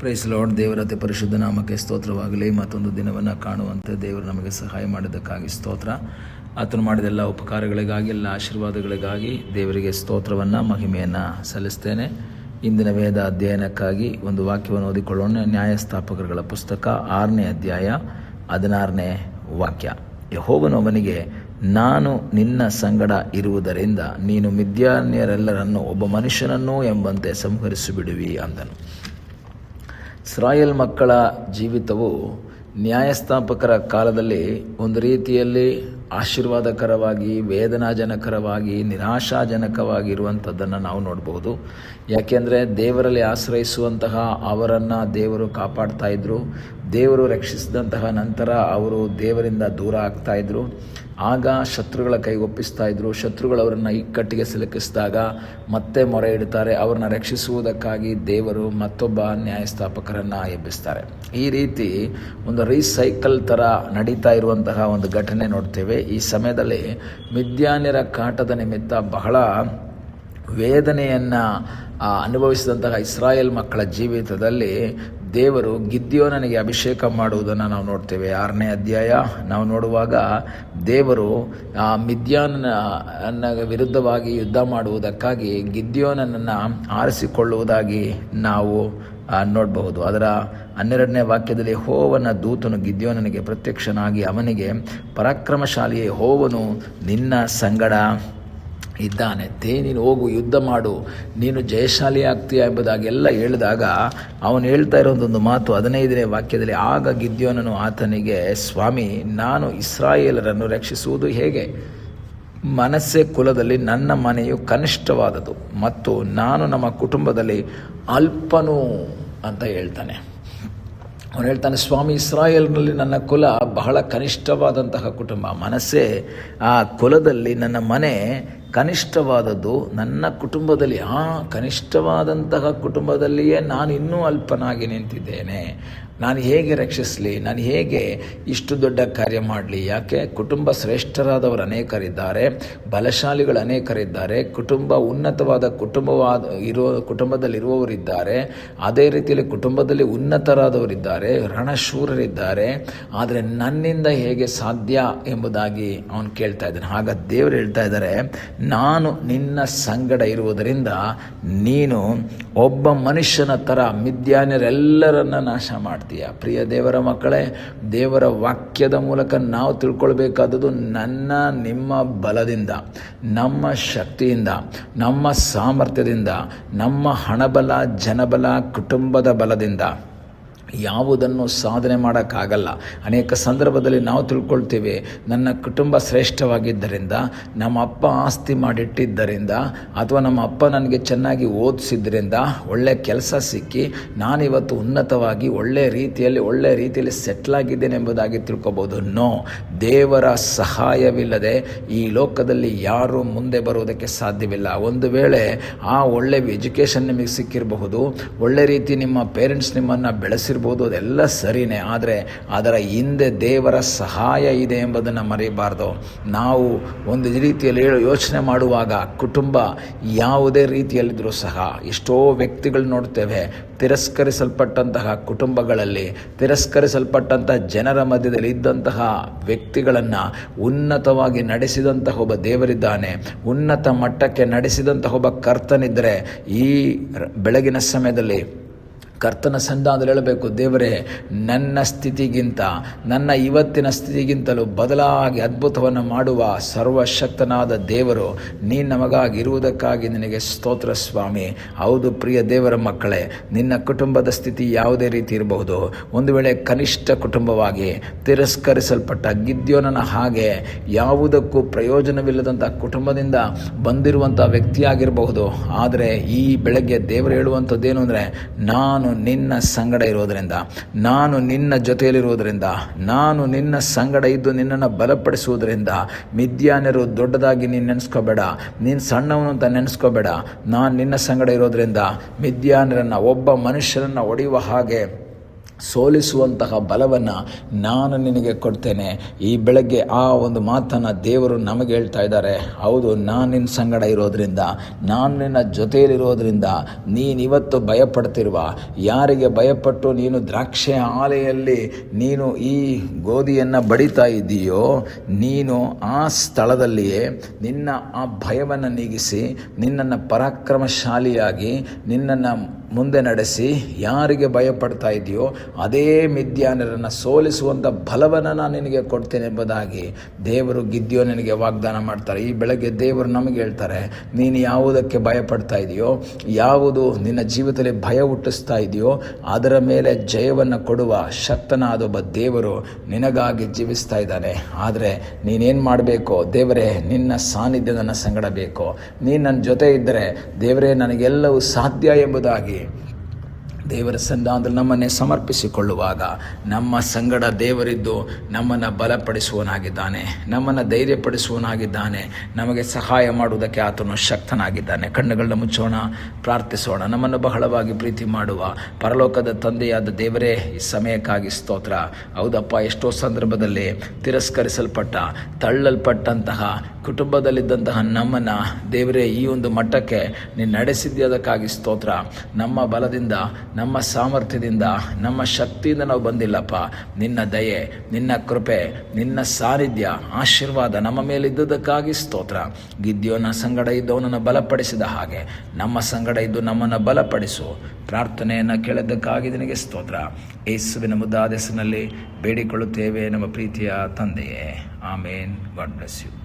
Price lord. ದೇವರ ಅತಿ ಪರಿಶುದ್ಧ ನಾಮಕ್ಕೆ ಸ್ತೋತ್ರವಾಗಲಿ. ಮತ್ತೊಂದು ದಿನವನ್ನು ಕಾಣುವಂತೆ ದೇವರು ನಮಗೆ ಸಹಾಯ ಮಾಡಿದ್ದಕ್ಕಾಗಿ ಸ್ತೋತ್ರ. ಆತನು ಮಾಡಿದ ಎಲ್ಲ ಉಪಕಾರಗಳಿಗಾಗಿ, ಎಲ್ಲ ಆಶೀರ್ವಾದಗಳಿಗಾಗಿ ದೇವರಿಗೆ ಸ್ತೋತ್ರವನ್ನು, ಮಹಿಮೆಯನ್ನು ಸಲ್ಲಿಸ್ತೇನೆ. ಇಂದಿನ ವೇದ ಅಧ್ಯಯನಕ್ಕಾಗಿ ಒಂದು ವಾಕ್ಯವನ್ನು ಓದಿಕೊಳ್ಳೋಣ. ನ್ಯಾಯಸ್ಥಾಪಕರುಗಳ ಪುಸ್ತಕ 6ನೇ ಅಧ್ಯಾಯ 16ನೇ ವಾಕ್ಯ. ಯೆಹೋವನು ಅವನಿಗೆ, ನಾನು ನಿನ್ನ ಸಂಗಡ ಇರುವುದರಿಂದ ನೀನು ಮಿದ್ಯಾನ್ಯರೆಲ್ಲರನ್ನು ಒಬ್ಬ ಮನುಷ್ಯನನ್ನೂ ಎಂಬಂತೆ ಸಂಹರಿಸಿಬಿಡುವಿ ಅಂದನು. ಇಸ್ರಾಯೇಲ್ ಮಕ್ಕಳ ಜೀವಿತವು ನ್ಯಾಯಸ್ಥಾಪಕರ ಕಾಲದಲ್ಲಿ ಒಂದು ರೀತಿಯಲ್ಲಿ ಆಶೀರ್ವಾದಕರವಾಗಿ, ವೇದನಾಜನಕರವಾಗಿ, ನಿರಾಶಾಜನಕವಾಗಿರುವಂಥದ್ದನ್ನು ನಾವು ನೋಡಬಹುದು. ಯಾಕೆಂದರೆ ದೇವರಲ್ಲಿ ಆಶ್ರಯಿಸುವಂತಹ ಅವರನ್ನು ದೇವರು ಕಾಪಾಡ್ತಾ ಇದ್ದರು. ದೇವರು ರಕ್ಷಿಸಿದಂತಹ ನಂತರ ಅವರು ದೇವರಿಂದ ದೂರ ಆಗ್ತಾಯಿದ್ರು. ಆಗ ಶತ್ರುಗಳ ಕೈಗೆ ಒಪ್ಪಿಸ್ತಾ ಇದ್ರು. ಶತ್ರುಗಳು ಅವರನ್ನು ಇಕ್ಕಟ್ಟಿಗೆ ಸಿಲುಕಿಸಿದಾಗ ಮತ್ತೆ ಮೊರೆ ಇಡ್ತಾರೆ. ಅವ್ರನ್ನ ರಕ್ಷಿಸುವುದಕ್ಕಾಗಿ ದೇವರು ಮತ್ತೊಬ್ಬ ನ್ಯಾಯಸ್ಥಾಪಕರನ್ನು ಎಬ್ಬಿಸ್ತಾರೆ. ಈ ರೀತಿ ಒಂದು ರೀಸೈಕಲ್ ಥರ ನಡೀತಾ ಇರುವಂತಹ ಒಂದು ಘಟನೆ ನೋಡ್ತೇವೆ. ಈ ಸಮಯದಲ್ಲಿ ಮಿದ್ಯಾನ್ಯರ ಕಾಟದ ನಿಮಿತ್ತ ಬಹಳ ವೇದನೆಯನ್ನು ಅನುಭವಿಸಿದಂತಹ ಇಸ್ರಾಯೇಲ್ ಮಕ್ಕಳ ಜೀವಿತದಲ್ಲಿ ದೇವರು ಗಿದ್ಯೋನನಿಗೆ ಅಭಿಷೇಕ ಮಾಡುವುದನ್ನು ನಾವು ನೋಡ್ತೇವೆ. 6ನೇ ಅಧ್ಯಾಯ ನಾವು ನೋಡುವಾಗ ದೇವರು ಮಿದ್ಯಾನನ ವಿರುದ್ಧವಾಗಿ ಯುದ್ಧ ಮಾಡುವುದಕ್ಕಾಗಿ ಗಿದ್ಯೋನನನ್ನು ಆರಿಸಿಕೊಳ್ಳುವುದಾಗಿ ನಾವು ನೋಡಬಹುದು. ಅದರ 12ನೇ ವಾಕ್ಯದಲ್ಲಿ, ಯೆಹೋವನ ದೂತನು ಗಿದ್ಯೋನನಿಗೆ ಪ್ರತ್ಯಕ್ಷನಾಗಿ ಅವನಿಗೆ, ಪರಾಕ್ರಮಶಾಲಿಯೇ, ಯೆಹೋವನು ನಿನ್ನ ಸಂಗಡ ಇದ್ದಾನೆ, ನೀನು ಹೋಗು, ಯುದ್ಧ ಮಾಡು, ನೀನು ಜಯಶಾಲಿ ಆಗ್ತೀಯ ಎಂಬುದಾಗೆಲ್ಲ ಹೇಳಿದಾಗ ಅವನು ಹೇಳ್ತಾ ಇರೋದೊಂದು ಮಾತು 15ನೇ ವಾಕ್ಯದಲ್ಲಿ, ಆಗ ಗಿದ್ಯೋನನು ಆತನಿಗೆ, ಸ್ವಾಮಿ, ನಾನು ಇಸ್ರಾಯೇಲರನ್ನು ರಕ್ಷಿಸುವುದು ಹೇಗೆ? ಮನಸ್ಸೆ ಕುಲದಲ್ಲಿ ನನ್ನ ಮನೆಯು ಕನಿಷ್ಠವಾದದು ಮತ್ತು ನಾನು ನಮ್ಮ ಕುಟುಂಬದಲ್ಲಿ ಅಲ್ಪನು ಅಂತ ಹೇಳ್ತಾನೆ. ಅವನು ಹೇಳ್ತಾನೆ, ಸ್ವಾಮಿ, ಇಸ್ರಾಯೇಲ್ನಲ್ಲಿ ನನ್ನ ಕುಲ ಬಹಳ ಕನಿಷ್ಠವಾದಂತಹ ಕುಟುಂಬ. ಮನಸ್ಸೇ ಆ ಕುಲದಲ್ಲಿ ನನ್ನ ಮನೆ ಕನಿಷ್ಠವಾದದ್ದು. ನನ್ನ ಕುಟುಂಬದಲ್ಲಿ ಕನಿಷ್ಠವಾದಂತಹ ಕುಟುಂಬದಲ್ಲಿಯೇ ನಾನು ಇನ್ನೂ ಅಲ್ಪನಾಗಿ ನಿಂತಿದ್ದೇನೆ. ನಾನು ಹೇಗೆ ರಕ್ಷಿಸಲಿ? ನಾನು ಹೇಗೆ ಇಷ್ಟು ದೊಡ್ಡ ಕಾರ್ಯ ಮಾಡಲಿ? ಯಾಕೆ? ಕುಟುಂಬ ಶ್ರೇಷ್ಠರಾದವರು ಅನೇಕರಿದ್ದಾರೆ, ಬಲಶಾಲಿಗಳು ಅನೇಕರಿದ್ದಾರೆ, ಕುಟುಂಬ ಉನ್ನತವಾದ ಕುಟುಂಬದಲ್ಲಿರುವವರಿದ್ದಾರೆ, ಅದೇ ರೀತಿಯಲ್ಲಿ ಕುಟುಂಬದಲ್ಲಿ ಉನ್ನತರಾದವರಿದ್ದಾರೆ, ರಣಶೂರರಿದ್ದಾರೆ. ಆದರೆ ನನ್ನಿಂದ ಹೇಗೆ ಸಾಧ್ಯ ಎಂಬುದಾಗಿ ಅವನು ಕೇಳ್ತಾ ಇದ್ದಾನೆ. ಆಗ ದೇವರು ಹೇಳ್ತಾ ಇದ್ದಾರೆ, ನಾನು ನಿನ್ನ ಸಂಗಡ ಇರುವುದರಿಂದ ನೀನು ಒಬ್ಬ ಮನುಷ್ಯನ ಥರ ಮಿದ್ಯಾನ್ಯರೆಲ್ಲರನ್ನ ನಾಶ ಮಾಡ್ತೀಯ. ಪ್ರಿಯ ದೇವರ ಮಕ್ಕಳೇ, ದೇವರ ವಾಕ್ಯದ ಮೂಲಕ ನಾವು ತಿಳ್ಕೊಳ್ಬೇಕಾದದ್ದು, ನಿಮ್ಮ ಬಲದಿಂದ, ನಮ್ಮ ಶಕ್ತಿಯಿಂದ, ನಮ್ಮ ಸಾಮರ್ಥ್ಯದಿಂದ, ನಮ್ಮ ಹಣಬಲ, ಜನಬಲ, ಕುಟುಂಬದ ಬಲದಿಂದ ಯಾವುದನ್ನು ಸಾಧನೆ ಮಾಡೋಕ್ಕಾಗಲ್ಲ. ಅನೇಕ ಸಂದರ್ಭದಲ್ಲಿ ನಾವು ತಿಳ್ಕೊಳ್ತೀವಿ, ನನ್ನ ಕುಟುಂಬ ಶ್ರೇಷ್ಠವಾಗಿದ್ದರಿಂದ, ನಮ್ಮ ಅಪ್ಪ ಆಸ್ತಿ ಮಾಡಿಟ್ಟಿದ್ದರಿಂದ, ಅಥವಾ ನಮ್ಮ ಅಪ್ಪ ನನಗೆ ಚೆನ್ನಾಗಿ ಓದಿಸಿದ್ದರಿಂದ, ಒಳ್ಳೆಯ ಕೆಲಸ ಸಿಕ್ಕಿ ನಾನಿವತ್ತು ಉನ್ನತವಾಗಿ ಒಳ್ಳೆಯ ರೀತಿಯಲ್ಲಿ ಸೆಟ್ಲಾಗಿದ್ದೇನೆ ಎಂಬುದಾಗಿ ತಿಳ್ಕೊಬೋದು. ನೋ, ದೇವರ ಸಹಾಯವಿಲ್ಲದೆ ಈ ಲೋಕದಲ್ಲಿ ಯಾರೂ ಮುಂದೆ ಬರುವುದಕ್ಕೆ ಸಾಧ್ಯವಿಲ್ಲ. ಒಂದು ವೇಳೆ ಒಳ್ಳೆಯ ಎಜುಕೇಷನ್ ನಿಮಗೆ ಸಿಕ್ಕಿರಬಹುದು, ಒಳ್ಳೆ ರೀತಿ ನಿಮ್ಮ ಪೇರೆಂಟ್ಸ್ ನಿಮ್ಮನ್ನು ಬೆಳೆಸಿರ್ಬೋದು, ಅದೆಲ್ಲ ಸರಿನೇ. ಆದರೆ ಅದರ ಹಿಂದೆ ದೇವರ ಸಹಾಯ ಇದೆ ಎಂಬುದನ್ನು ಮರೆಯಬಾರ್ದು. ನಾವು ಒಂದು ರೀತಿಯಲ್ಲಿ ಯೋಚನೆ ಮಾಡುವಾಗ ಕುಟುಂಬ ಯಾವುದೇ ರೀತಿಯಲ್ಲಿದ್ದರೂ ಸಹ ಎಷ್ಟೋ ವ್ಯಕ್ತಿಗಳು ನೋಡ್ತೇವೆ, ತಿರಸ್ಕರಿಸಲ್ಪಟ್ಟಂತಹ ಕುಟುಂಬಗಳಲ್ಲಿ, ತಿರಸ್ಕರಿಸಲ್ಪಟ್ಟಂತಹ ಜನರ ಮಧ್ಯದಲ್ಲಿ ಇದ್ದಂತಹ ವ್ಯಕ್ತಿಗಳನ್ನು ಉನ್ನತವಾಗಿ ನಡೆಸಿದಂತಹ ಒಬ್ಬ ದೇವರಿದ್ದಾನೆ. ಉನ್ನತ ಮಟ್ಟಕ್ಕೆ ನಡೆಸಿದಂತಹ ಒಬ್ಬ ಕರ್ತನಿದ್ದರೆ ಈ ಬೆಳಗಿನ ಸಮಯದಲ್ಲಿ ಕರ್ತನ ಸನ್ನಿಧಾನದಲ್ಲಿ ಹೇಳಬೇಕು, ದೇವರೇ, ನನ್ನ ಸ್ಥಿತಿಗಿಂತ, ನನ್ನ ಇವತ್ತಿನ ಸ್ಥಿತಿಗಿಂತಲೂ ಬದಲಾಗಿ ಅದ್ಭುತವನ್ನು ಮಾಡುವ ಸರ್ವಶಕ್ತನಾದ ದೇವರು ನೀನು ನಮಗಾಗಿ ಇರುವುದಕ್ಕಾಗಿ ನಿನಗೆ ಸ್ತೋತ್ರ ಸ್ವಾಮಿ. ಹೌದು ಪ್ರಿಯ ದೇವರ ಮಕ್ಕಳೇ, ನಿನ್ನ ಕುಟುಂಬದ ಸ್ಥಿತಿ ಯಾವುದೇ ರೀತಿ ಇರಬಹುದು. ಒಂದು ವೇಳೆ ಕನಿಷ್ಠ ಕುಟುಂಬವಾಗಿ ತಿರಸ್ಕರಿಸಲ್ಪಟ್ಟ ಗಿದ್ಯೋನನ ಹಾಗೆ ಯಾವುದಕ್ಕೂ ಪ್ರಯೋಜನವಿಲ್ಲದಂಥ ಕುಟುಂಬದಿಂದ ಬಂದಿರುವಂಥ ವ್ಯಕ್ತಿಯಾಗಿರಬಹುದು. ಆದರೆ ಈ ಬೆಳಗ್ಗೆ ದೇವರು ಹೇಳುವಂಥದ್ದೇನು ಅಂದರೆ, ನಾನು ನಿನ್ನ ಸಂಗಡ ಇರೋದರಿಂದ, ನಾನು ನಿನ್ನ ಜೊತೆಯಲ್ಲಿರುವುದರಿಂದ, ನಾನು ನಿನ್ನ ಸಂಗಡ ಇದ್ದು ನಿನ್ನನ್ನು ಬಲಪಡಿಸುವುದರಿಂದ, ಮಿದ್ಯಾನ್ಯರು ದೊಡ್ಡದಾಗಿ ನೀನು ನೆನೆಸ್ಕೋಬೇಡ, ನೀನು ಸಣ್ಣವನು ಅಂತ ನೆನೆಸ್ಕೋಬೇಡ. ನಾನು ನಿನ್ನ ಸಂಗಡ ಇರೋದರಿಂದ ಮಿದ್ಯಾನ್ಯರನ್ನು, ಒಬ್ಬ ಮನುಷ್ಯರನ್ನು ಹೊಡೆಯುವ ಹಾಗೆ ಸೋಲಿಸುವಂತಹ ಬಲವನ್ನು ನಾನು ನಿನಗೆ ಕೊಡ್ತೇನೆ. ಈ ಬೆಳಗ್ಗೆ ಆ ಒಂದು ಮಾತನ್ನು ದೇವರು ನಮಗೆ ಹೇಳ್ತಾ ಇದ್ದಾರೆ. ಹೌದು, ನಾನು ನಿನ್ನ ಸಂಗಡ ಇರೋದ್ರಿಂದ, ನಾನು ನಿನ್ನ ಜೊತೆಯಲ್ಲಿರೋದ್ರಿಂದ ನೀನಿವತ್ತು ಭಯಪಡ್ತಿರುವ, ಯಾರಿಗೆ ಭಯಪಟ್ಟು ನೀನು ದ್ರಾಕ್ಷೆ ಆಲೆಯಲ್ಲಿ ನೀನು ಈ ಗೋಧಿಯನ್ನು ಬಡಿತಾ ಇದ್ದೀಯೋ, ನೀನು ಆ ಸ್ಥಳದಲ್ಲಿಯೇ ನಿನ್ನ ಆ ಭಯವನ್ನು ನೀಗಿಸಿ ನಿನ್ನನ್ನು ಪರಾಕ್ರಮಶಾಲಿಯಾಗಿ ನಿನ್ನನ್ನು ಮುಂದೆ ನಡೆಸಿ, ಯಾರಿಗೆ ಭಯಪಡ್ತಾ ಇದೆಯೋ ಅದೇ ಮಿದ್ಯಾನರನ್ನು ಸೋಲಿಸುವಂಥ ಬಲವನ್ನು ನಾನು ನಿನಗೆ ಕೊಡ್ತೇನೆ ಎಂಬುದಾಗಿ ದೇವರು ಗಿದ್ಯೋನನಿಗೆ ವಾಗ್ದಾನ ಮಾಡ್ತಾರೆ. ಈ ಬೆಳಗ್ಗೆ ದೇವರು ನಮಗೆ ಹೇಳ್ತಾರೆ, ನೀನು ಯಾವುದಕ್ಕೆ ಭಯಪಡ್ತಾ ಇದೆಯೋ, ಯಾವುದು ನಿನ್ನ ಜೀವಿತದಲ್ಲಿ ಭಯ ಹುಟ್ಟಿಸ್ತಾ ಇದೆಯೋ ಅದರ ಮೇಲೆ ಜಯವನ್ನು ಕೊಡುವ ಶಕ್ತನಾದ ಒಬ್ಬ ದೇವರು ನಿನಗಾಗಿ ಜೀವಿಸ್ತಾ ಇದ್ದಾನೆ. ಆದರೆ ನೀನೇನು ಮಾಡಬೇಕು? ದೇವರೇ, ನಿನ್ನ ಸಾನ್ನಿಧ್ಯ ನನ್ನ ಸಂಗಡ ಬೇಕು, ನೀನು ನನ್ನ ಜೊತೆ ಇದ್ದರೆ ದೇವರೇ ನನಗೆಲ್ಲವೂ ಸಾಧ್ಯ ಎಂಬುದಾಗಿ ದೇವರ ಸನ್ನಿಧಾನದಲ್ಲಿ ನಮ್ಮನ್ನೇ ಸಮರ್ಪಿಸಿಕೊಳ್ಳುವಾಗ ನಮ್ಮ ಸಂಗಡ ದೇವರಿದ್ದು ನಮ್ಮನ್ನು ಬಲಪಡಿಸುವನಾಗಿದ್ದಾನೆ, ನಮ್ಮನ್ನು ಧೈರ್ಯಪಡಿಸುವನಾಗಿದ್ದಾನೆ, ನಮಗೆ ಸಹಾಯ ಮಾಡುವುದಕ್ಕೆ ಆತನು ಶಕ್ತನಾಗಿದ್ದಾನೆ. ಕಣ್ಣುಗಳನ್ನ ಮುಚ್ಚೋಣ, ಪ್ರಾರ್ಥಿಸೋಣ. ನಮ್ಮನ್ನು ಬಹಳವಾಗಿ ಪ್ರೀತಿ ಮಾಡುವ ಪರಲೋಕದ ತಂದೆಯಾದ ದೇವರೇ, ಈ ಸಮಯಕ್ಕಾಗಿ ಸ್ತೋತ್ರ. ಹೌದಪ್ಪ, ಎಷ್ಟೋ ಸಂದರ್ಭದಲ್ಲಿ ತಿರಸ್ಕರಿಸಲ್ಪಟ್ಟ, ತಳ್ಳಲ್ಪಟ್ಟಂತಹ ಕುಟುಂಬದಲ್ಲಿದ್ದಂತಹ ನಮ್ಮನ್ನು ದೇವರೇ ಈ ಒಂದು ಮಟ್ಟಕ್ಕೆ ನೀನು ನಡೆಸಿದ್ದೆ, ಅದಕ್ಕಾಗಿ ಸ್ತೋತ್ರ. ನಮ್ಮ ಬಲದಿಂದ, ನಮ್ಮ ಸಾಮರ್ಥ್ಯದಿಂದ, ನಮ್ಮ ಶಕ್ತಿಯಿಂದ ನಾವು ಬಂದಿಲ್ಲಪ್ಪ. ನಿನ್ನ ದಯೆ, ನಿನ್ನ ಕೃಪೆ, ನಿನ್ನ ಸಾನ್ನಿಧ್ಯ, ಆಶೀರ್ವಾದ ನಮ್ಮ ಮೇಲಿದ್ದುದಕ್ಕಾಗಿ ಸ್ತೋತ್ರ. ಗಿದ್ಯೋನ ಸಂಗಡ ಇದ್ದವನನ್ನು ಬಲಪಡಿಸಿದ ಹಾಗೆ ನಮ್ಮ ಸಂಗಡ ಇದ್ದು ನಮ್ಮನ್ನು ಬಲಪಡಿಸು. ಪ್ರಾರ್ಥನೆಯನ್ನು ಕೇಳಿದ್ದಕ್ಕಾಗಿ ನಿನಗೆ ಸ್ತೋತ್ರ. ಯೇಸುವಿನ ಮುದ್ದಾದ ಹೆಸರಿನಲ್ಲಿ ಬೇಡಿಕೊಳ್ಳುತ್ತೇವೆ ನಮ್ಮ ಪ್ರೀತಿಯ ತಂದೆಯೇ. ಆಮೇನ್. God bless you.